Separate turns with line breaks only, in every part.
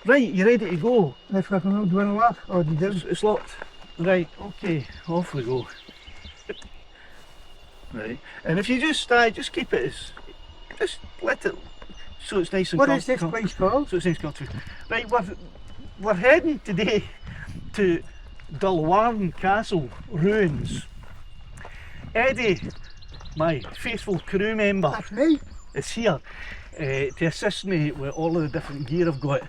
Right, you ready to go?
If I can do a laugh, or do you do?
It's locked. Right, okay, off we go. Right, and if you just keep it as, just let it, so it's nice and
What is this place called?
So it's nice and comfortable. Right, we're heading today to Dalquharran Castle ruins. Eddie, my faithful crew member,
That's me.
is here to assist me with all of the different gear I've got.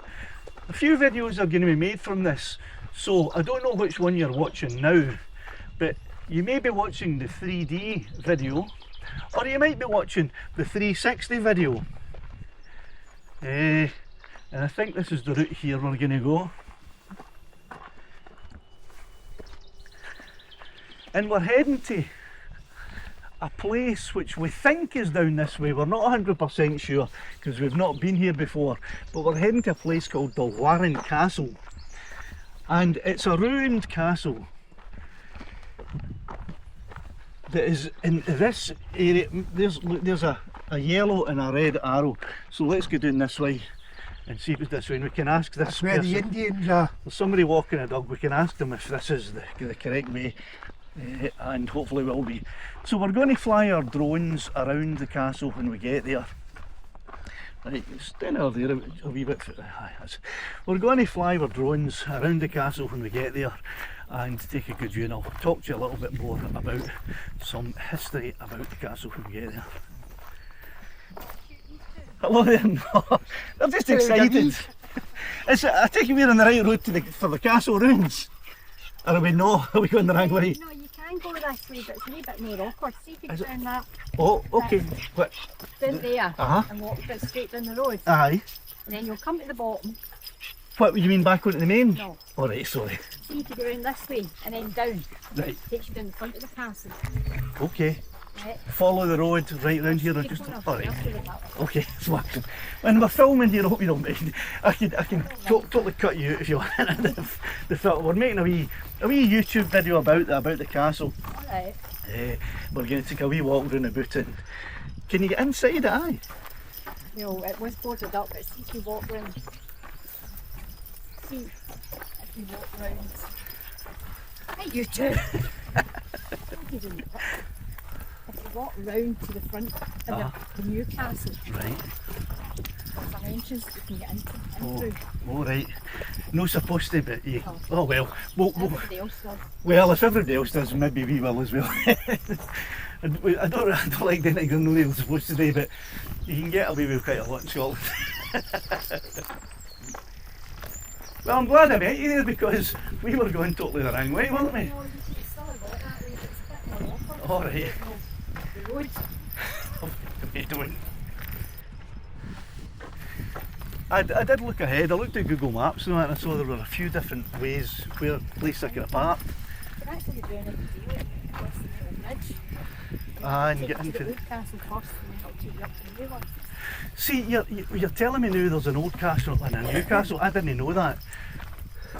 A few videos are going to be made from this, so I don't know which one you're watching now, but you may be watching the 3D video, or you might be watching the 360 video. And I think this is the route here we're going to go. And we're heading to a place which we think is down this way. We're not 100% sure because we've not been here before, but we're heading to a place called Dalquharran Castle, and it's a ruined castle that is in this area. There's a yellow and a red arrow, so let's go down this way and see if it's this way, and we can ask this
That's where the
person.
Indians are.
There's somebody walking a dog, we can ask them if this is the correct way. And hopefully will be. So we're going to fly our drones around the castle when we get there. Right, stand over there a wee bit. We're going to fly our drones around the castle when we get there and take a good view, and I'll talk to you a little bit more about some history about the castle when we get there. Hello there. No, they're just excited. I take it we're on the right road for the castle ruins. Or are we not? Are we going the wrong way?
No, you can go this way, but it's a wee bit more awkward. See if you can turn that
Oh, okay. What?
down there
Uh-huh.
and walk it straight down the road.
Aye.
And then you'll come to the bottom.
What, you mean back onto the main?
No.
Alright, sorry.
See if you go around this way and then down.
Right,
Takes you down the front of the castle.
okay.
Right.
Follow the road right round here. Or
Keep
just,
going off,
alright.
I'll do it that way.
Okay, smashing. When we're filming here, I hope you don't mind. I can totally cut you out if you want. The film. We're making a wee YouTube video about the castle.
Alright.
We're going to take a wee walk round about it. Can you get inside it? Aye.
No, it was boarded up, but see if you walk round. See if you walk round. Hey, you two! What are you doing? If you walk round to the front of the new castle,
Right.
there's an entrance that you can get into.
Oh,
through.
all right. No supposed to, but you. Oh well.
Everybody else does.
Well, if everybody else does, maybe we will as well. I don't like doing things I know they're supposed to do, but you can get away with quite a lot in Scotland. Well, I'm glad I met you there because we were going totally the wrong way, weren't we?
No, you should still have got that way, but it's a bit more awkward.
Alright.
The road.
What are you doing? I did look ahead. I looked at Google Maps and that, and I saw there were a few different ways where places I could park.
You can actually do anything to do it. Cross the bridge.
And
Take
get
you to
into
the
the.
old castle first, and then it'll take you up to the new one.
See, you're telling me now there's an old castle and a new castle. I didn't know that.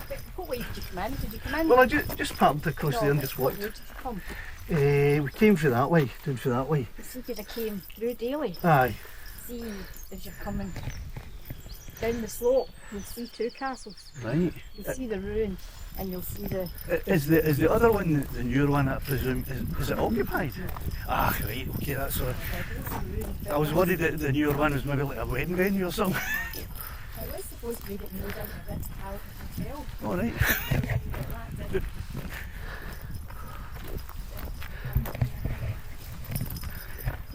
But what way did you come in? Did you come in?
Well, I just parked across there and just
What
walked.
road did you come?
We came through that way, down through that way.
See if you came through daily.
Aye.
See as you're coming down the slope, you'll see two castles.
Right.
You'll see the ruin and you'll see the.
Is the other one, the newer one, I presume, is it occupied? Ah, right, okay, that's all right. I was worried that the newer one was maybe like a wedding venue or something.
It was supposed to be getting moved into a Ritz-Carlton hotel.
All right.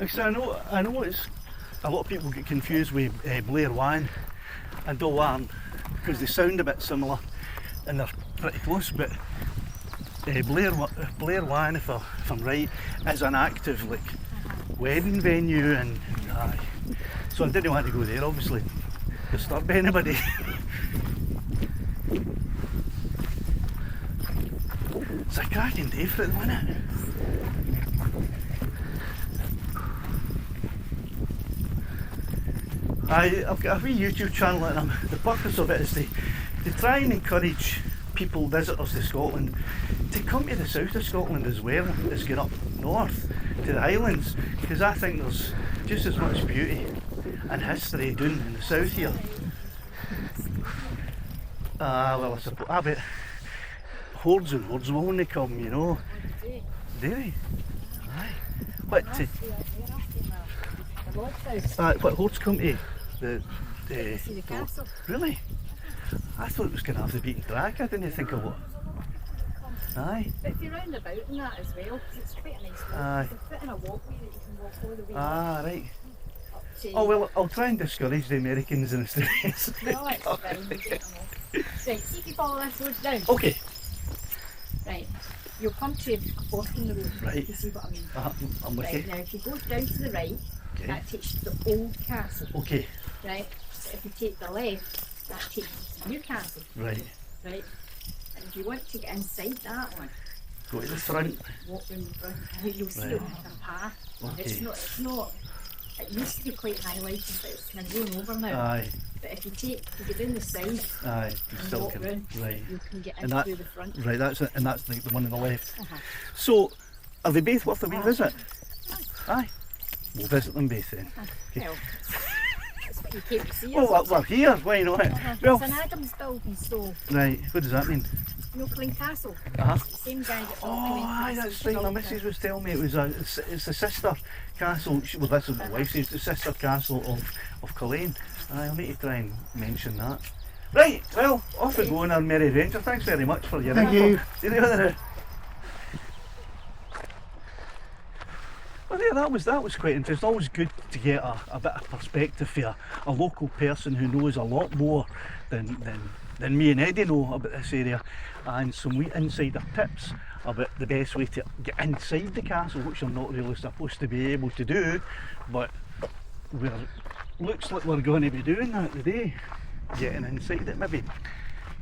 So I know it's a lot of people get confused with Blair Wan and Dalquharran because they sound a bit similar and they're pretty close, but Blair Wan, if I'm right, is an active like wedding venue, and so I didn't want to go there, obviously, disturb anybody. It's a cracking day for it, isn't it? I've got a wee YouTube channel and the purpose of it is to try and encourage people, visitors to Scotland, to come to the south of Scotland as well as get up north to the Highlands, because I think there's just as much beauty and history down in the south here. Well, I suppose, I bet hordes and hordes will only come, you know. Do they? Aye. What hordes come to?
See the castle.
Really? I thought it was going to have the beaten track. I didn't think of what. Aye.
But if you're round about in that as well, because it's quite a nice walk.
Aye.
There's a bit in a walkway that you can walk all the way
Right.
up to.
Oh well, I'll try and discourage the Americans in the States.
No, it's fine. We get them all. Right, see if you follow this road down.
Okay.
Right. You'll come to a fork in the road.
Right.
You see what I mean?
I'm with
Right,
you.
now if you go down to the right,
Okay.
that takes you to the old castle.
Okay.
Right? So if you take the left, that takes you to the new castle.
Right.
Right? And if you want to get inside that one,
Go to the front.
walk round the front, you'll see
Right.
it like a path.
Okay.
It's not, it used to be quite highlighted, but it's kind of going over now.
Aye.
But if you get down the side
Aye. You
and
still
walk
can.
round,
Right.
you can get in
And that-
through the front.
Right. That's it. And that's the one on the left.
Uh-huh.
So, are they both worth a wee
Aye.
visit? Aye. We'll visit them both then. Okay.
Well, that's what you came to see.
Oh, we're here. Why not? Well,
It's an Adams building, so
right. What does that mean?
Milkling Castle.
Uh-huh.
It's the same guy that
Oh, aye, that's right. My missus was telling me it's the sister castle. Well, this is my wife. It's the sister castle of Culzean. I'll need to try and mention that. Right. Well, off we go on our merry adventure. Thanks very much for your
Thank
info.
you.
See you later. Well, yeah, that was quite interesting. Always good to get a bit of perspective for a local person who knows a lot more than me and Eddie know about this area, and some wee insider tips about the best way to get inside the castle, which you're not really supposed to be able to do, but looks like we're going to be doing that today, getting inside it maybe.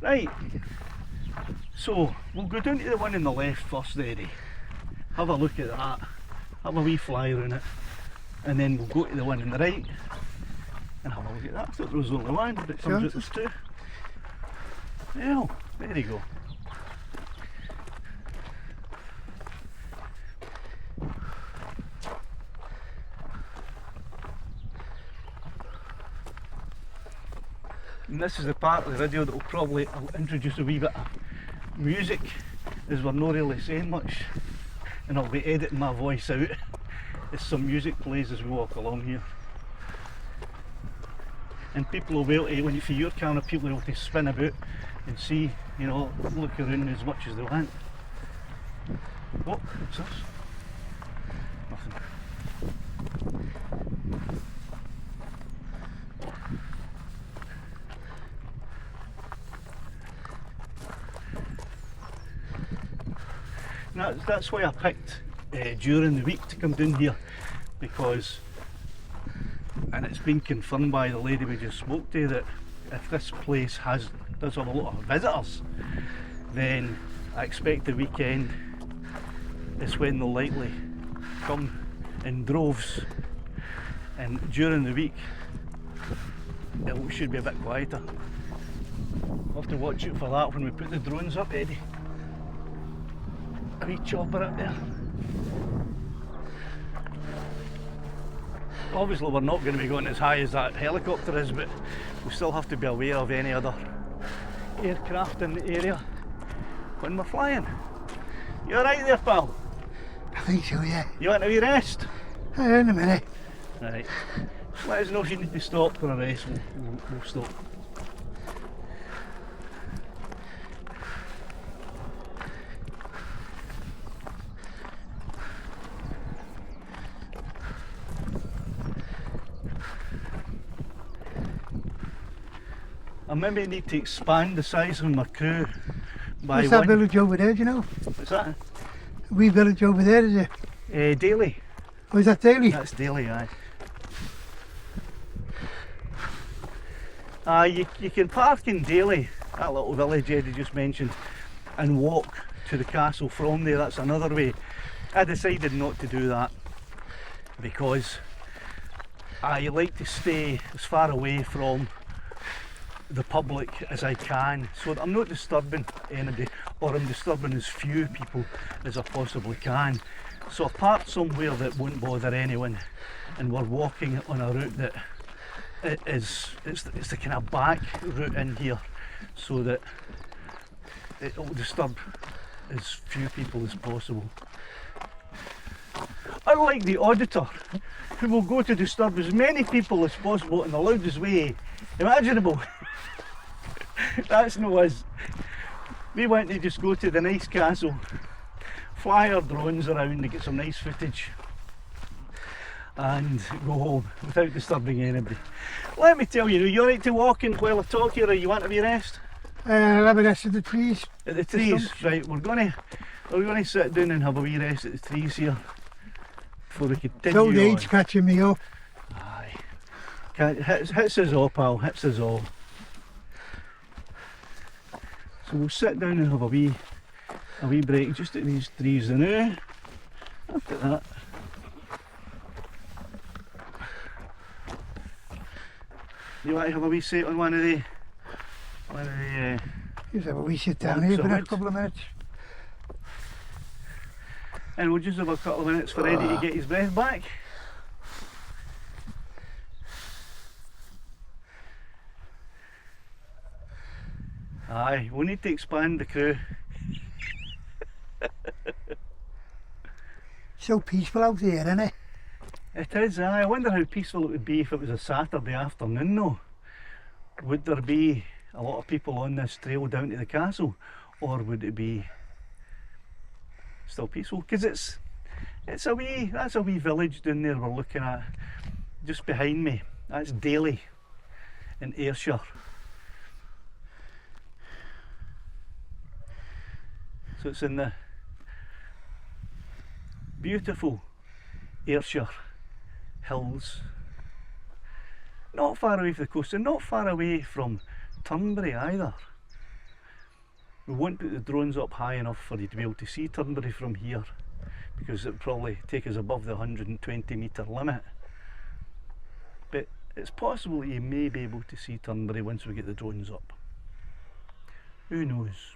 Right, so we'll go down to the one on the left first, Eddie. Have a look at that. Have a wee fly around it, and then we'll go to the one on the right and have a look at that. I thought there was only one, but it turns out there's two. Well, there you go. And this is the part of the video that will probably I'll introduce a wee bit of music, as we're not really saying much, and I'll be editing my voice out as some music plays as we walk along here. And people will be able to, when you see your camera, people will be able to spin about and see, you know, look around as much as they want. What? What's this? Nothing. That's why I picked during the week to come down here, because, and it's been confirmed by the lady we just spoke to, that if this place does have a lot of visitors, then I expect the weekend is when they'll likely come in droves, and during the week it should be a bit quieter. We'll have to watch out for that when we put the drones up, Eddie. A wee chopper up there. Obviously we're not going to be going as high as that helicopter is, but we still have to be aware of any other aircraft in the area when we're flying. You alright there, pal?
I think so, yeah.
You want a wee rest?
In a minute.
Right. Let us know if you need to stop for a rest, we'll stop. I maybe need to expand the size of my crew by
What's that
one.
village over there, do you know?
What's that?
A wee village over there, is it?
Daly.
Oh, is that Daly?
That's Daly, aye. You can park in Daly, that little village Eddie just mentioned, and walk to the castle from there. That's another way. I decided not to do that because I like to stay as far away from the public as I can, so that I'm not disturbing anybody, or I'm disturbing as few people as I possibly can. So I parked somewhere that won't bother anyone, and we're walking on a route that it's the kind of back route in here, so that it will disturb as few people as possible. Unlike the auditor, who will go to disturb as many people as possible in the loudest way imaginable. That's no us. We want to just go to the nice castle, fly our drones around to get some nice footage and go home without disturbing anybody. Let me tell you, are you alright to walk in while I talk here, or you want to be rest?
Have a rest at the trees.
At the trees, right, we're gonna sit down and have a wee rest at the trees here before we continue
It's old age
on.
catching me up.
Aye. Hits us all, pal, hits us all. So we'll sit down and have a wee break just at these trees now. Look at that. You want to have a wee sit on one of the
Just have a wee sit down
Lunch
here for
or
a couple of minutes.
and we'll just have a couple of minutes for Eddie to get his breath back. Aye, we need to expand the crew.
So peaceful out here, isn't it?
It is, aye. I wonder how peaceful it would be if it was a Saturday afternoon though. Would there be a lot of people on this trail down to the castle, or would it be still peaceful? Because that's a wee village down there we're looking at just behind me. That's Dalquharran in Ayrshire. So it's in the beautiful Ayrshire hills, not far away from the coast and not far away from Turnberry either. We won't put the drones up high enough for you to be able to see Turnberry from here, because it would probably take us above the 120 metre limit. But it's possible that you may be able to see Turnberry once we get the drones up. Who knows?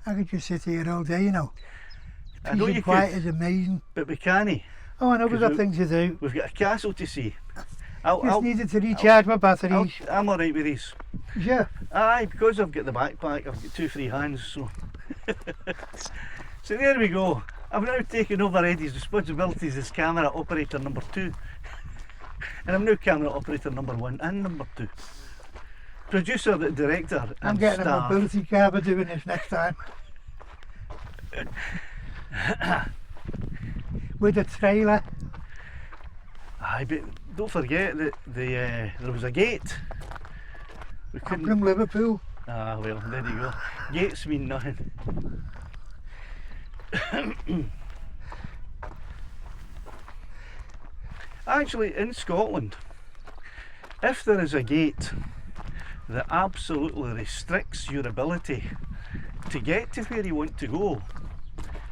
I could just sit here all day, you know.
I know
Peace
you
and quiet
could,
is amazing.
but we can't.
Oh, I know we've got
'Cause
things to do.
We've got a castle to see.
Just needed to recharge my batteries.
I'm alright with these.
Yeah.
Aye, because I've got the backpack, I've got 2 free hands, so. So there we go. I've now taken over Eddie's responsibilities as camera operator number 2. And I'm now camera operator number 1 and number 2. Producer, director, and
I'm getting a
staff.
mobility car for doing this next time. With a trailer.
Aye, but don't forget that there was a gate. We
I'm
couldn't.
from Liverpool.
Ah, well, there you go. Gates mean nothing. Actually, in Scotland, if there is a gate that absolutely restricts your ability to get to where you want to go,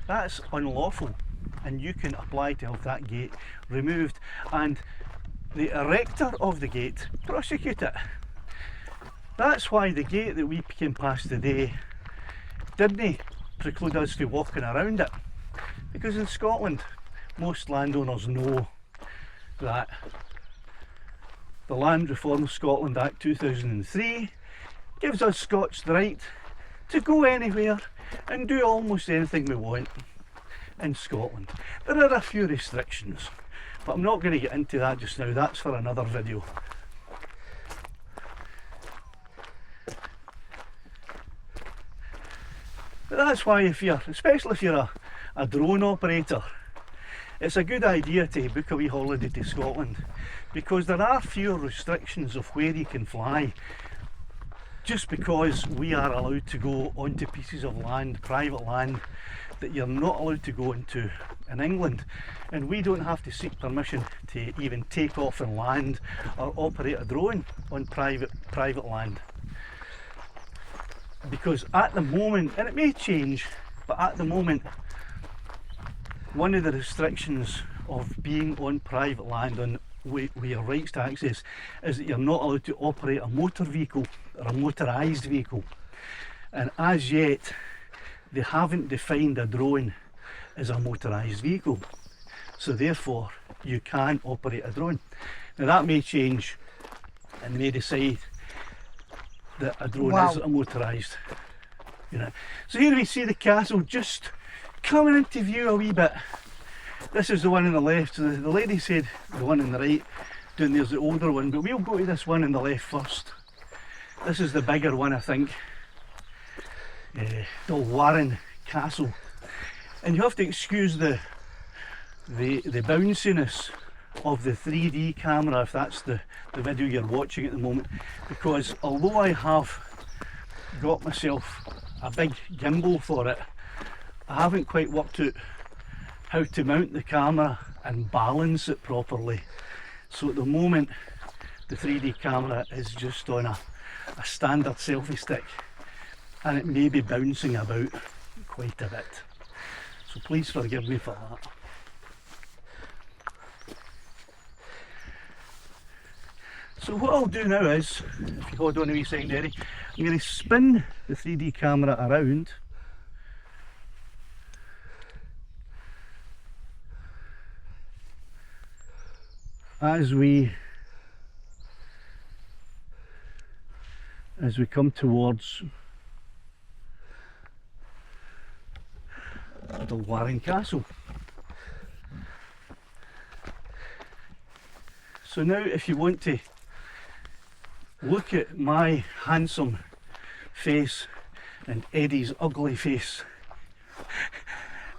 that's unlawful, and you can apply to have that gate removed, and the erector of the gate prosecute it. That's why the gate that we came past today didn't preclude us from walking around it, because in Scotland most landowners know that the Land Reform Scotland Act 2003 gives us Scots the right to go anywhere and do almost anything we want in Scotland. There are a few restrictions, but I'm not going to get into that just now. That's for another video. But that's why, especially if you're a drone operator, it's a good idea to book a wee holiday to Scotland, because there are fewer restrictions of where you can fly, just because we are allowed to go onto pieces of land, private land, that you're not allowed to go into in England, and we don't have to seek permission to even take off and land or operate a drone on private land. Because at the moment, and it may change, but at the moment, one of the restrictions of being on private land with your rights to access is that you're not allowed to operate a motor vehicle or a motorised vehicle. And as yet, they haven't defined a drone as a motorised vehicle. so therefore you can operate a drone. Now that may change, and they may decide that a drone is a motorised, you know. So here we see the castle just coming into view a wee bit. This is the one on the left. So the lady said the one on the right, down there's the older one, but we'll go to this one on the left first. This is the bigger one, I think. Dalquharran Castle, and you have to excuse the bounciness of the 3D camera if that's the video you're watching at the moment, because although I have got myself a big gimbal for it, I haven't quite worked out how to mount the camera and balance it properly. So at the moment the 3D camera is just on a standard selfie stick, and it may be bouncing about quite a bit, so please forgive me for that. So what I'll do now is, if you hold on a wee second, Eddie, I'm going to spin the 3D camera around as we come towards Dalquharran Castle. So now if you want to look at my handsome face and Eddie's ugly face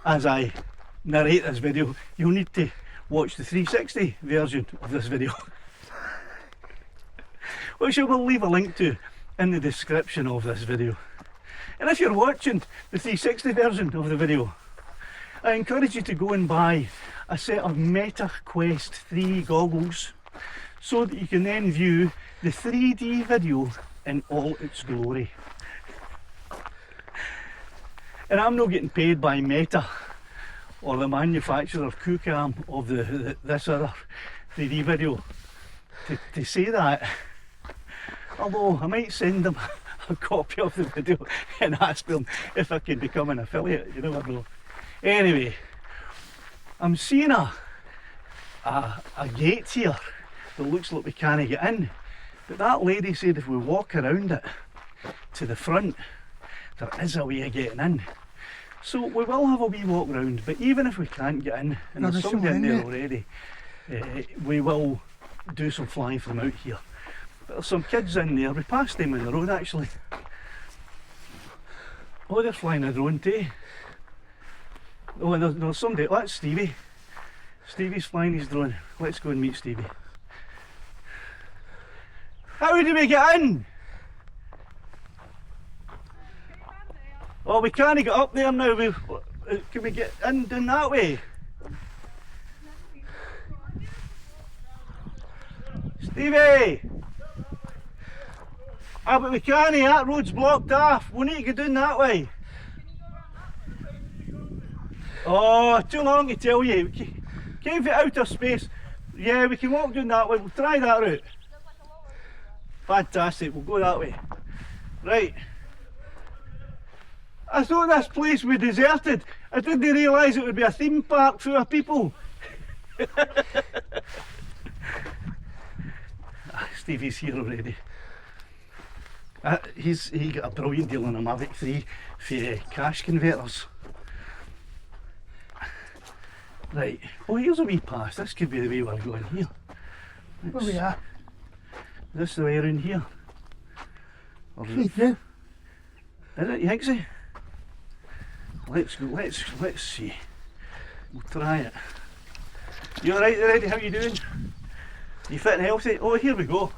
as I narrate this video, you'll need to watch the 360 version of this video, which I will leave a link to in the description of this video. And if you're watching the 360 version of the video, I encourage you to go and buy a set of Meta Quest 3 goggles so that you can then view the 3D video in all its glory. And I'm not getting paid by Meta or the manufacturer of Kucam of this other 3D video to say that, although I might send them a copy of the video and ask them if I can become an affiliate, you never know. Anyway, I'm seeing a gate here that looks like we can't get in, but that lady said if we walk around it to the front there is a way of getting in. So we will have a wee walk round, but even if we can't get in, and there's somebody in there already, we will do some flying from out here. But there's some kids in there, we passed them on the road actually. Oh, they're flying a drone too. Oh, and there's somebody, oh, that's Stevie. Stevie's flying his drone. Let's go and meet Stevie. How do we get in? Oh, we can't get up there now. Can we get in down that way? Stevie! Ah, but we can't, that road's blocked off. We need to go down that way. Oh, too long to tell you. Came for outer space. Yeah, we can walk down that way. We'll try that route. Fantastic, we'll go that way. Right. I thought this place was deserted. I didn't realise it would be a theme park full of people. Stevie's here already. He got a brilliant deal on a Mavic 3 for cash converters. Right, oh here's a wee pass, this could be the way we're going here.
Where we are?
Is this the way around here? Or
See through?
Is it, you think so? Let's go, let's see. We'll try it. You alright there, Eddie? How you doing? You fit and healthy? Oh, here we go.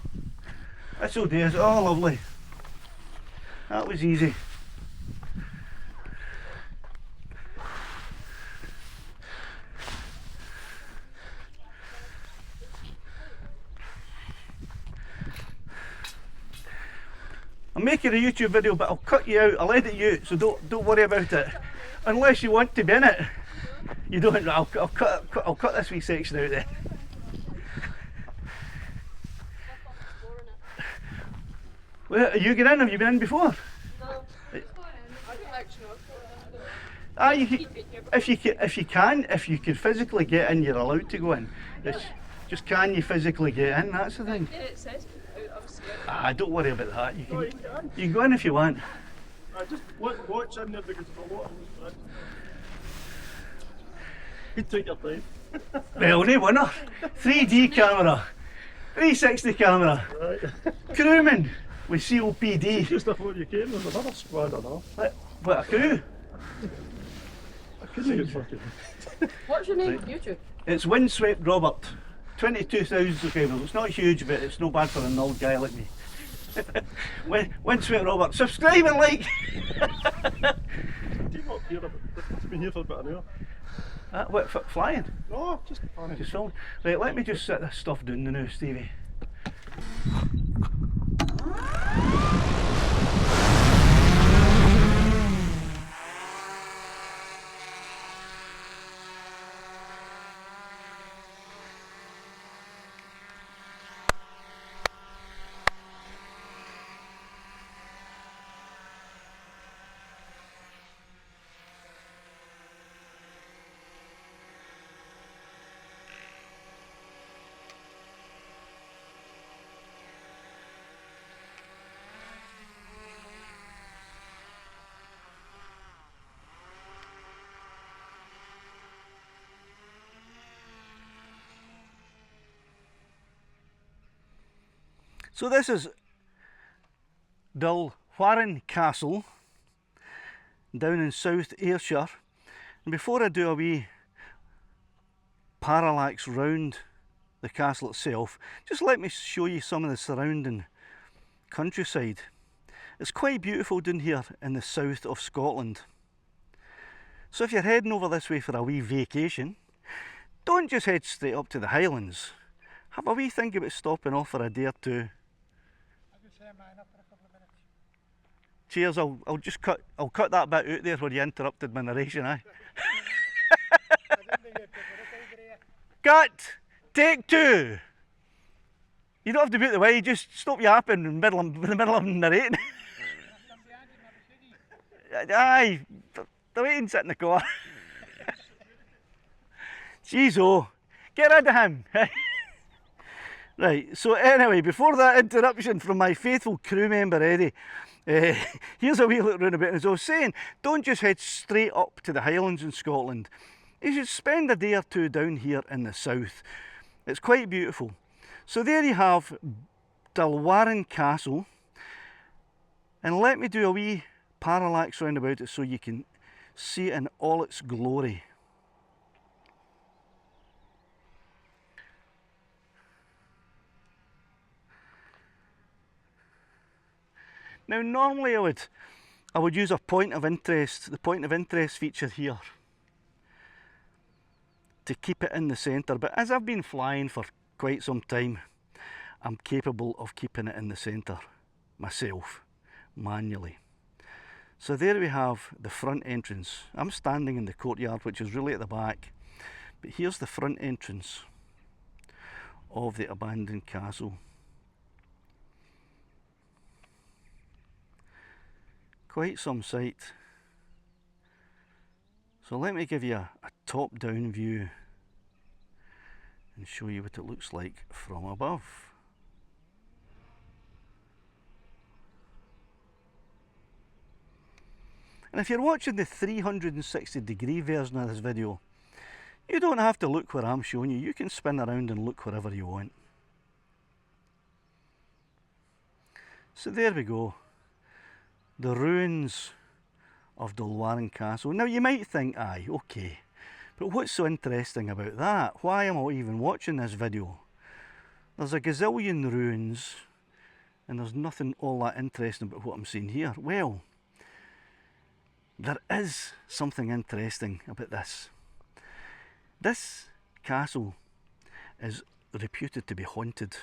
That's all days. Oh, lovely. That was easy. I'm making a YouTube video, but I'll cut you out. I'll edit you out, so don't worry about it. Unless you want to be in it, you don't. I'll cut this wee section out then. Well, are you getting in? Have you been in before?
No, I don't like snorkeling.
If you can physically get in, you're allowed to go in. It's just, can you physically get in? That's the thing.
Yeah, it says. I'm scared.
Don't worry about that. You can go in if you want.
I just watch in there because of a lot of you take your time.
Well, no winner. 3D camera, 360 camera,
Right.
crewman with COPD.
Just before you came, there's another squad on off.
What a crew!
I couldn't get fucking.
What's your name? YouTube.
It's Windswept Robert. 22,000 subscribers. It's not huge, but it's no bad for an old guy like me. Windswept Robert. Subscribe and like!
Team up here, it's been here for about an hour.
What, flying?
No, just funny.
Just filming. Right, let me just set this stuff down now, Stevie. So this is Dalquharran Castle down in South Ayrshire, and before I do a wee parallax round the castle itself, just let me show you some of the surrounding countryside. It's quite beautiful down here in the south of Scotland. So if you're heading over this way for a wee vacation, don't just head straight up to the Highlands. Have a wee think about stopping off for a day or two. Cheers, I'll cut that bit out there where you interrupted my narration, aye. Cut! Take two! You don't have to be out the way, just stop yapping in the middle of narrating. Aye, the waiting sit in the car. Jeez, oh, get rid of him. Right, so anyway, before that interruption from my faithful crew member Eddie, here's a wee look round about. As I was saying, don't just head straight up to the Highlands in Scotland. You should spend a day or two down here in the south. It's quite beautiful. So there you have Dalquharran Castle, and let me do a wee parallax round about it so you can see it in all its glory. Now normally I would use a point of interest, the point of interest feature here, to keep it in the centre, but as I've been flying for quite some time, I'm capable of keeping it in the centre myself, manually. So there we have the front entrance. I'm standing in the courtyard, which is really at the back, but here's the front entrance of the abandoned castle. Quite some sight. So let me give you a top-down view and show you what it looks like from above. And if you're watching the 360-degree version of this video, you don't have to look where I'm showing you. You can spin around and look wherever you want. So there we go. The ruins of Dalquharran Castle. Now you might think, aye, okay, but what's so interesting about that? Why am I even watching this video? There's a gazillion ruins and there's nothing all that interesting about what I'm seeing here. Well, there is something interesting about this. This castle is reputed to be haunted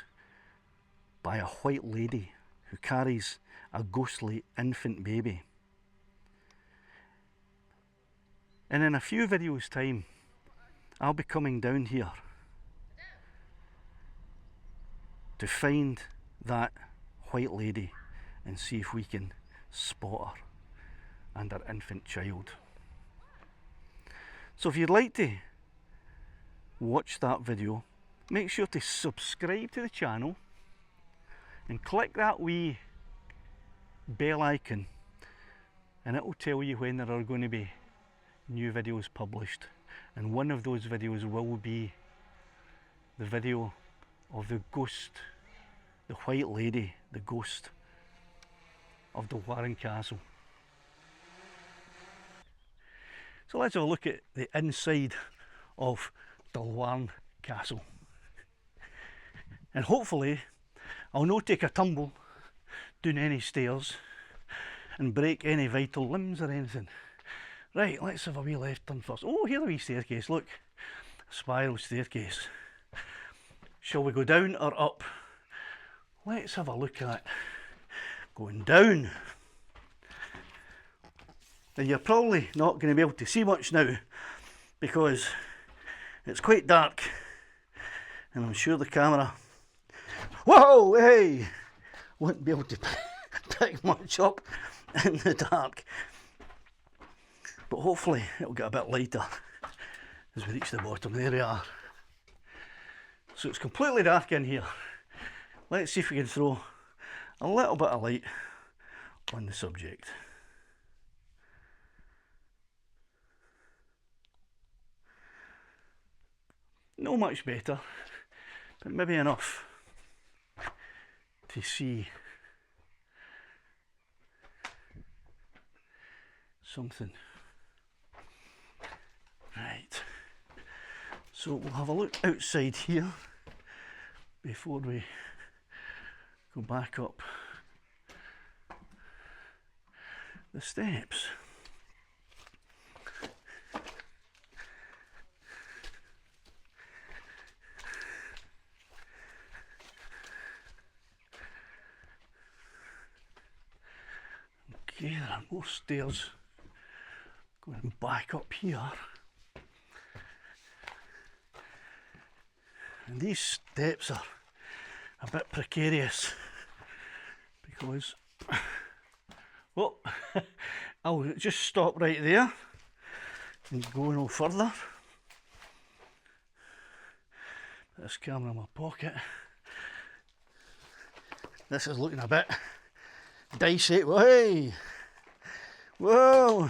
by a white lady who carries a ghostly infant baby. And in a few videos time, I'll be coming down here to find that white lady and see if we can spot her and her infant child. So if you'd like to watch that video, make sure to subscribe to the channel and click that wee bell icon, and it will tell you when there are going to be new videos published. And one of those videos will be the video of the ghost, the white lady, the ghost of Dalquharran Castle. So let's have a look at the inside of Dalquharran Castle. And hopefully I'll not take a tumble down any stairs and break any vital limbs or anything. Right, let's have a wee left turn first. Oh, here's a wee staircase, look. A spiral staircase. Shall we go down or up? Let's have a look at going down. And you're probably not going to be able to see much now because it's quite dark, and I'm sure the camera, whoa, hey, won't be able to pick much up in the dark. But hopefully it'll get a bit lighter as we reach the bottom. There we are. So it's completely dark in here. Let's see if we can throw a little bit of light on the subject. Not much better, but maybe enough to see something. Right, so we'll have a look outside here before we go back up the steps. Okay, there are more stairs going back up here. And these steps are a bit precarious because, well, I'll just stop right there and go no further. Put this camera in my pocket. This is looking a bit dicey. Hey! Whoa!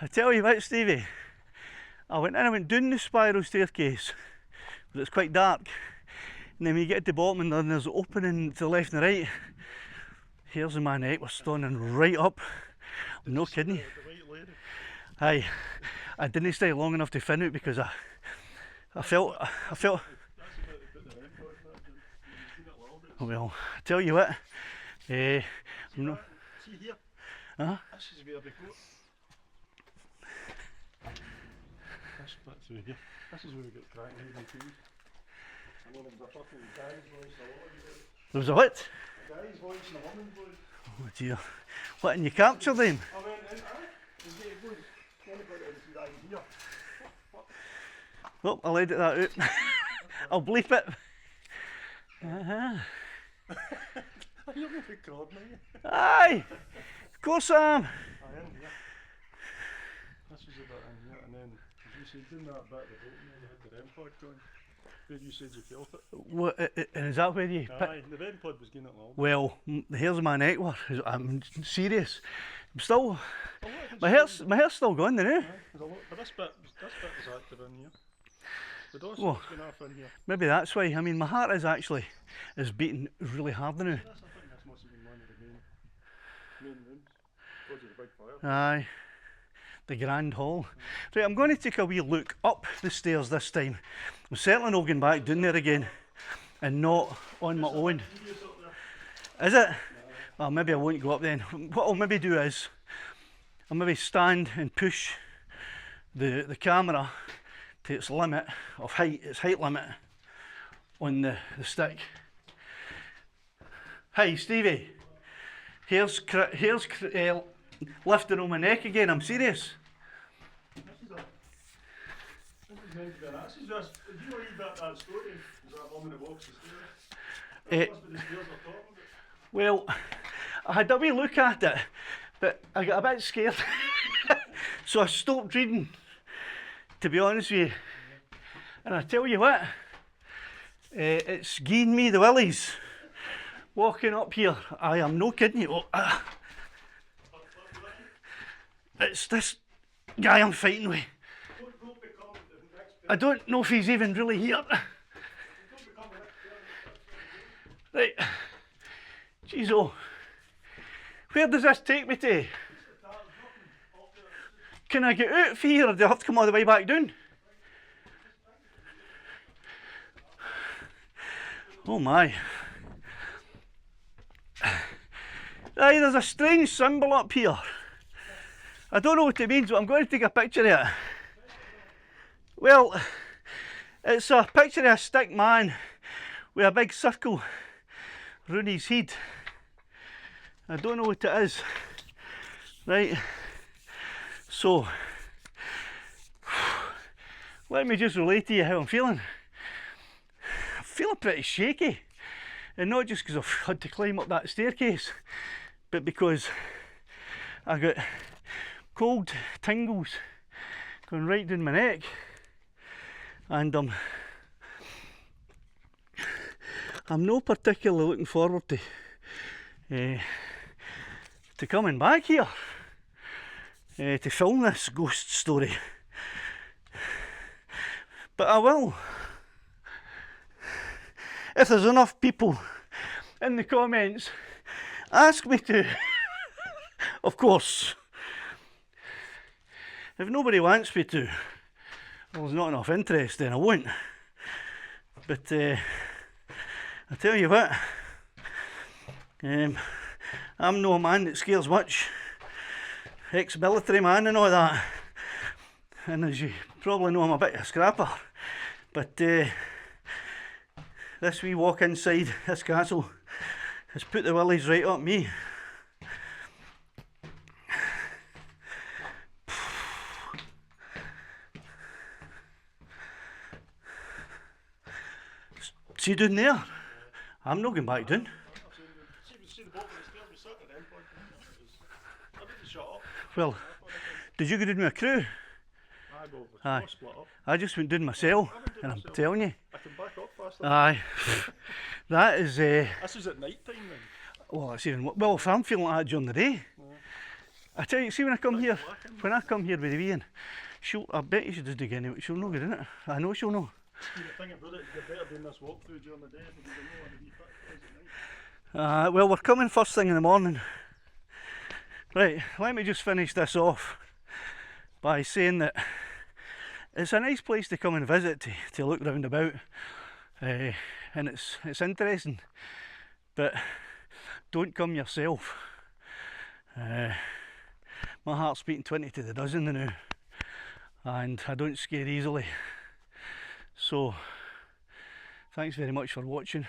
I tell you what, Stevie, I went down the spiral staircase, but it's quite dark. And then when you get to the bottom and then there's an opening to the left and the right, hairs in my neck were standing right up. I'm no kidding you. Aye, I didn't stay long enough to fin out because I felt. Well, I tell you what, I'm not.
See here?
Huh?
This is where we go. This bit through here. This is where we get cracking and trees. And then there's a fucking guy's voice and a woman's voice.
There was a what?
A guy's voice and a woman's voice.
Oh dear. What, and you captured them?
I went in, and they go, anybody into that here.
Oh, I'll edit that out. I'll bleep it.
You're not recording, are you?
Aye! Of course I am!
I am here. This is a bit in here, and then, as you said, doing that bit of the boat, you had the REM pod going. Where you said you felt it.
What, and is that where you...
Aye, the REM pod was getting it long.
Well, the hairs of my neck were... I'm serious. I'm still...
Oh,
My hair's still going now.
Aye, there's a lot, but this bit is active in here. But also
Whoa.
it's going off in here.
Maybe that's why. I mean, my heart is beating really hard now.
I think this must have been one of the main rooms. Because of the big fire.
Aye. The grand hall. Right, I'm going to take a wee look up the stairs this time. I'm certainly not going back down there again and not on my own. Is it? Well, maybe I won't go up then. What I'll maybe do is I'll maybe stand and push the camera to its limit of height, its height limit, on the stick. Hi Stevie, hair's lifting on my neck again, I'm serious.
This is meant to be an access. Did you read that story? Is that woman that walks the stairs? That must be the stairs they're talking about.
Well, I had a wee look at it, but I got a bit scared. So I stopped reading, to be honest with you. And I tell you what, it's giving me the willies walking up here. I am no kidding you. It's this guy I'm fighting with. I don't know if he's even really here. Right. Jeez, oh. Where does this take me to? Can I get out of here or do I have to come all the way back down? Oh my. Aye, there's a strange symbol up here. I don't know what it means, but I'm going to take a picture of it. Well, it's a picture of a stick man with a big circle round his head. I don't know what it is. Right, so let me just relate to you how I'm feeling. I'm feeling pretty shaky, and not just because I've had to climb up that staircase, but because I got cold tingles going right down my neck, and I'm not particularly looking forward to coming back here to film this ghost story, but I will if there's enough people in the comments ask me to. Of course, if nobody wants me to, well, there's not enough interest, then I won't. But I tell you what, I'm no man that scares much. Ex-military man and all that, and as you probably know, I'm a bit of a scrapper, but this wee walk inside this castle has put the willies right up me. See down there? I'm not going back down.
See the bottom of the stairs, we sat at the end point. I didn't shut up.
Well, did you go down with a crew?
Aye, split up.
I just went down myself, and I'm telling you.
I can back up faster.
Aye. That is...
This is at night time then.
well, it's even... Well, if I'm feeling like that during the day. I tell you, see when I come here with the wee one, I bet you she doesn't get any, she'll know good, innit? I know she'll know.
The thing about it, you're better doing this walkthrough during the day because you know when you fit at night.
Well, we're coming first thing in the morning. Right, let me just finish this off by saying that it's a nice place to come and visit, to look round about, and it's interesting, but don't come yourself. My heart's beating 20 to the dozen now, and I don't scare easily. So thanks very much for watching.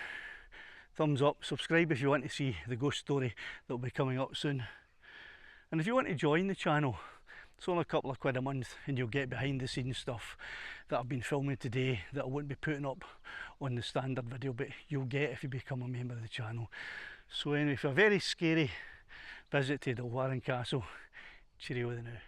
Thumbs up, subscribe if you want to see the ghost story that will be coming up soon. And if you want to join the channel, it's only a couple of quid a month and you'll get behind the scenes stuff that I've been filming today that I won't be putting up on the standard video, but you'll get if you become a member of the channel. So anyway, for a very scary visit to Dalquharran Castle, cheerio the now.